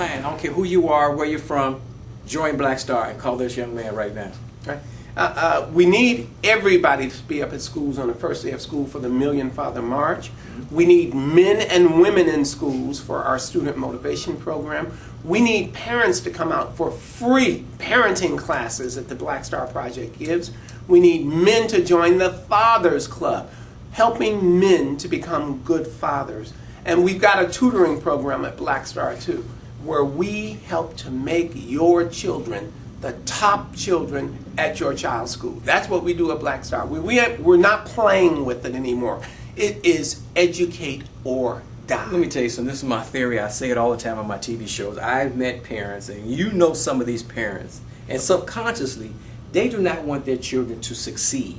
line. I don't care who you are, where you're from. Join Black Star and call this young man right now. Right. We need everybody to be up at schools on the first day of school for the Million Father March. We need men and women in schools for our student motivation program. We need parents to come out for free parenting classes that the Black Star Project gives. We need men to join the Fathers Club, helping men to become good fathers. And we've got a tutoring program at Black Star too, where we help to make your children the top children at your child's school. That's what we do at Black Star. We're not playing with it anymore. It is educate or die. Let me tell you something. This is my theory. I say it all the time on my TV shows. I've met parents, and you know some of these parents, and subconsciously, they do not want their children to succeed.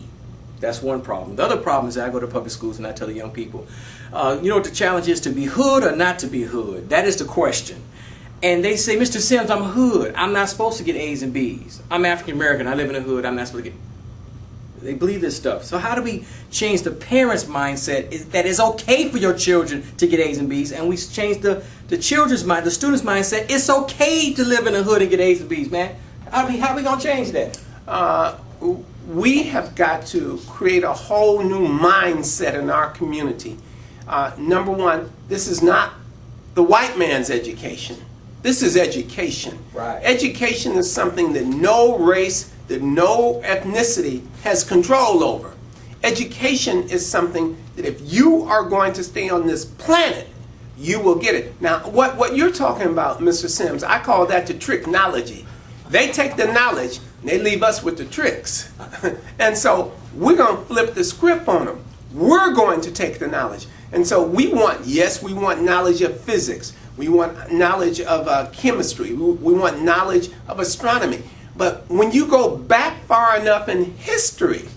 That's one problem. The other problem is that I go to public schools and I tell the young people, you know what the challenge is, to be hood or not to be hood? That is the question. And they say, Mr. Sims, I'm hood. I'm not supposed to get A's and B's. I'm African American. I live in the hood. I'm not supposed to get... They believe this stuff. So how do we change the parents' mindset that it's okay for your children to get A's and B's, and we change the children's mind, the students' mindset, it's okay to live in the hood and get A's and B's, man? How are we going to change that? We have got to create a whole new mindset in our community. Number one, this is not the white man's education. This is education. Right. Education is something that no race, that no ethnicity has control over. Education is something that if you are going to stay on this planet, you will get it. Now, what you're talking about, Mr. Sims, I call that the tricknology. They take the knowledge and they leave us with the tricks. And so we're going to flip the script on them. We're going to take the knowledge. And so we want knowledge of physics. We want knowledge of chemistry. We want knowledge of astronomy. But when you go back far enough in history,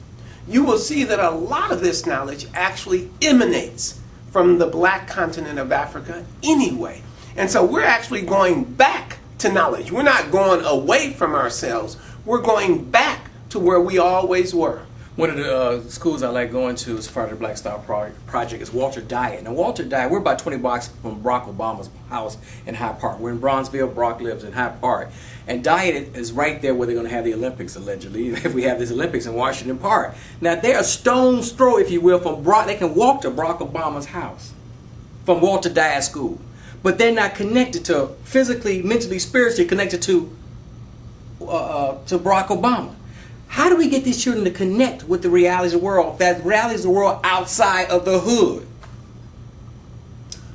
you will see that a lot of this knowledge actually emanates from the black continent of Africa anyway. And so we're actually going back to knowledge. We're not going away from ourselves. We're going back to where we always were. One of the schools I like going to as part of the Black Star Project is Walter Diet. Now, Walter Diet, we're about 20 blocks from Barack Obama's house in Hyde Park. We're in Bronzeville. Barack lives in Hyde Park. And Diet is right there where they're going to have the Olympics, allegedly, if we have these Olympics in Washington Park. Now, they're a stone's throw, if you will, from Barack. They can walk to Barack Obama's house from Walter Diet School. But they're not connected to, physically, mentally, spiritually connected to Barack Obama. How do we get these children to connect with the realities of the world, that realities of the world outside of the hood?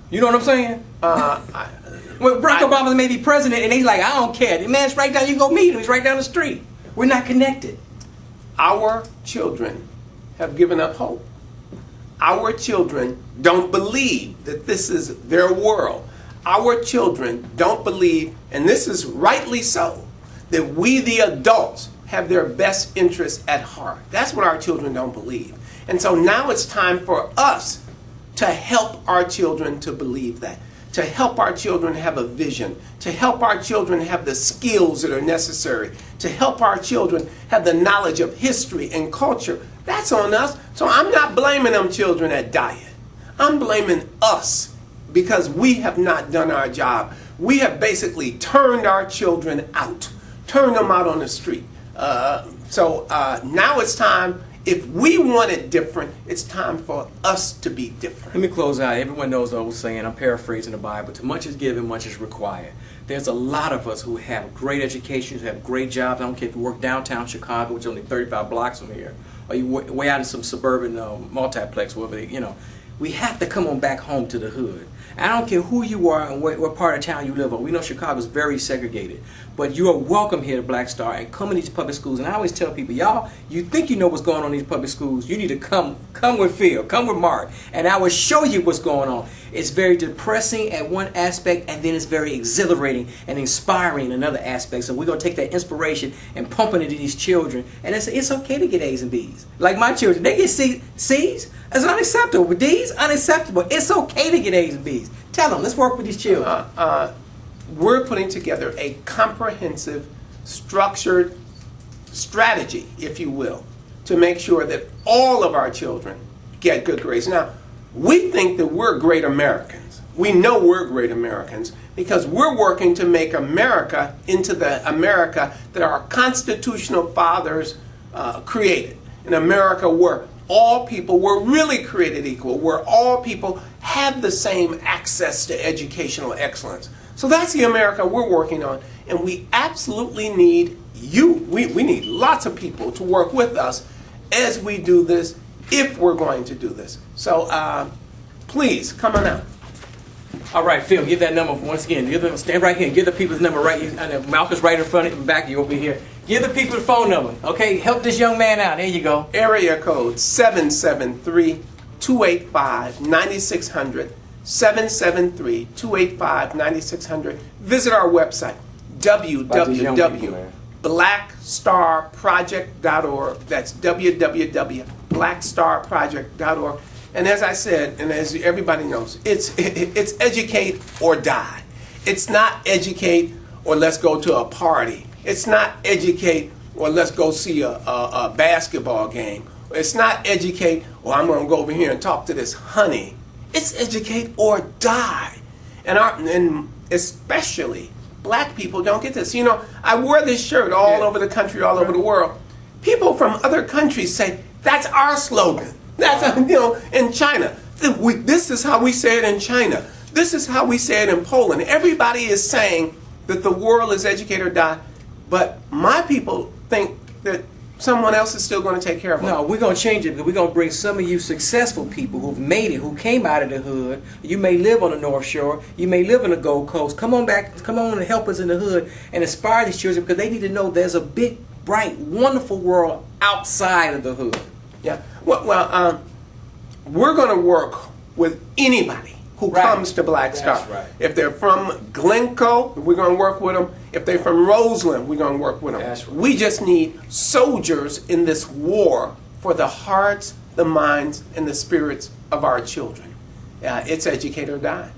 You know what I'm saying? When Barack Obama may be president and he's like, I don't care. The man's right down, you go meet him, he's right down the street. We're not connected. Our children have given up hope. Our children don't believe that this is their world. Our children don't believe, and this is rightly so, that we the adults have their best interests at heart. That's what our children don't believe. And so now it's time for us to help our children to believe that, to help our children have a vision, to help our children have the skills that are necessary, to help our children have the knowledge of history and culture. That's on us. So I'm not blaming them children at Diet. I'm blaming us because we have not done our job. We have basically turned our children out, turned them out on the street. So now it's time, if we want it different, it's time for us to be different. Let me close out. Everyone knows the old saying, I'm paraphrasing the Bible, too much is given, much is required. There's a lot of us who have great educations, who have great jobs. I don't care if you work downtown Chicago, which is only 35 blocks from here, or you way out in some suburban multiplex, wherever we have to come on back home to the hood. I don't care who you are and what part of town you live on. We know Chicago is very segregated. But you are welcome here to Black Star and come in these public schools. And I always tell people, y'all, you think you know what's going on in these public schools. You need to come with Phil, come with Marc, and I will show you what's going on. It's very depressing at one aspect, and then it's very exhilarating and inspiring in another aspect. So we're going to take that inspiration and pump it into these children. And it's okay to get A's and B's. Like my children, they get C's. It's unacceptable. But D's, unacceptable. It's okay to get A's and B's. Tell them, let's work with these children. We're putting together a comprehensive, structured strategy, if you will, to make sure that all of our children get good grades. Now, we think that we're great Americans. We know we're great Americans because we're working to make America into the America that our constitutional fathers created. An America where all people were really created equal, where all people have the same access to educational excellence. So that's the America we're working on, and we absolutely need you. We need lots of people to work with us as we do this, if we're going to do this. So please, come on out. All right, Phil, give that number once again. Stand right here and give the people's number right here. And Malcolm's right in front of you, back of you over here. Give the people the phone number, okay? Help this young man out. There you go. Area code 773-285-9600. 773-285-9600. Visit our website, www.blackstarproject.org. That's www.blackstarproject.org. And as I said, and as everybody knows, it's educate or die. It's not educate or let's go to a party. It's not educate or let's go see a basketball game. It's not educate or I'm going to go over here and talk to this honey. It's educate or die. And especially black people don't get this. You know, I wore this shirt all over the country, all over the world. People from other countries say, that's our slogan. That's, in China. This is how we say it in China. This is how we say it in Poland. Everybody is saying that the world is educate or die. But my people think that someone else is still going to take care of them. No, we're going to change it because we're going to bring some of you successful people who've made it, who came out of the hood. You may live on the North Shore. You may live in the Gold Coast. Come on back. Come on and help us in the hood and inspire these children because they need to know there's a big, bright, wonderful world outside of the hood. Yeah. Well, we're going to work with anybody who comes to Black Star. That's right. If they're from Glencoe, we're going to work with them. If they're from Roseland, we're going to work with them. That's right. We just need soldiers in this war for the hearts, the minds, and the spirits of our children. It's educate or die.